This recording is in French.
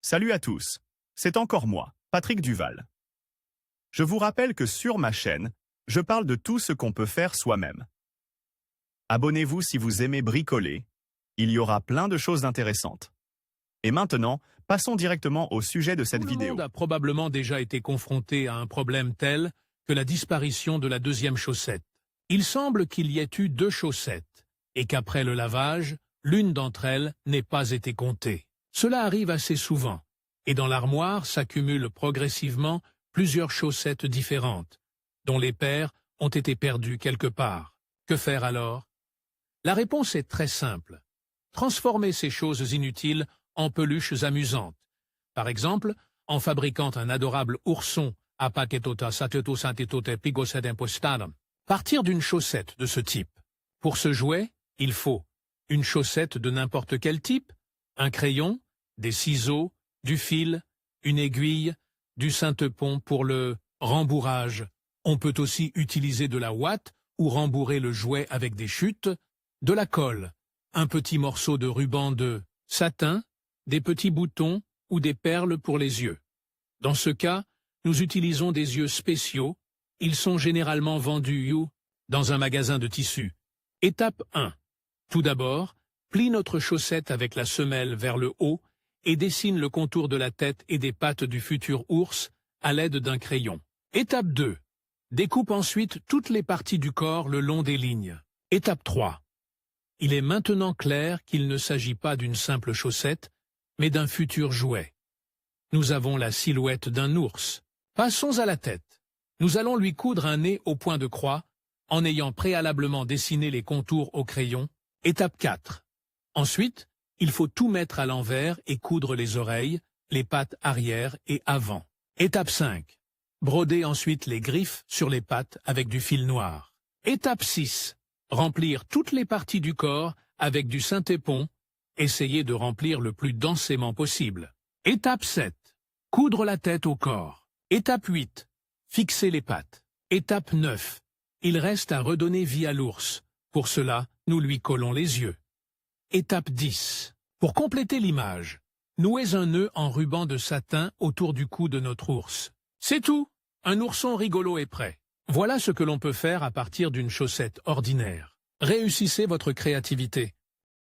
Salut à tous, c'est encore moi, Patrick Duval. Je vous rappelle que sur ma chaîne, je parle de tout ce qu'on peut faire soi-même. Abonnez-vous si vous aimez bricoler, il y aura plein de choses intéressantes. Et maintenant, passons directement au sujet de cette vidéo. Tout le monde a probablement déjà été confronté à un problème tel que la disparition de la deuxième chaussette. Il semble qu'il y ait eu 2 chaussettes, et qu'après le lavage, l'une d'entre elles n'ait pas été comptée. Cela arrive assez souvent, et dans l'armoire s'accumulent progressivement plusieurs chaussettes différentes, dont les paires ont été perdues quelque part. Que faire alors? La réponse est très simple. Transformer ces choses inutiles en peluches amusantes. Par exemple, en fabriquant un adorable ourson à paquetota sateto santetote pigoset impostadum. Partir d'une chaussette de ce type. Pour ce jouet, il faut une chaussette de n'importe quel type, un crayon, des ciseaux, du fil, une aiguille, du sainte-pont pour le rembourrage. On peut aussi utiliser de la ouate ou rembourrer le jouet avec des chutes, de la colle, un petit morceau de ruban de satin, des petits boutons ou des perles pour les yeux. Dans ce cas, nous utilisons des yeux spéciaux. Ils sont généralement vendus dans un magasin de tissus. Étape 1. Tout d'abord, plie notre chaussette avec la semelle vers le haut et dessine le contour de la tête et des pattes du futur ours à l'aide d'un crayon. Étape 2. Découpe ensuite toutes les parties du corps le long des lignes. Étape 3. Il est maintenant clair qu'il ne s'agit pas d'une simple chaussette, mais d'un futur jouet. Nous avons la silhouette d'un ours. Passons à la tête. Nous allons lui coudre un nez au point de croix, en ayant préalablement dessiné les contours au crayon. Étape 4. Ensuite, il faut tout mettre à l'envers et coudre les oreilles, les pattes arrière et avant. Étape 5. Broder ensuite les griffes sur les pattes avec du fil noir. Étape 6. Remplir toutes les parties du corps avec du synthépon. Essayez de remplir le plus densément possible. Étape 7. Coudre la tête au corps. Étape 8. Fixer les pattes. Étape 9. Il reste à redonner vie à l'ours. Pour cela, nous lui collons les yeux. Étape 10. Pour compléter l'image, nouez un nœud en ruban de satin autour du cou de notre ours. C'est tout. Un ourson rigolo est prêt. Voilà ce que l'on peut faire à partir d'une chaussette ordinaire. Réussissez votre créativité.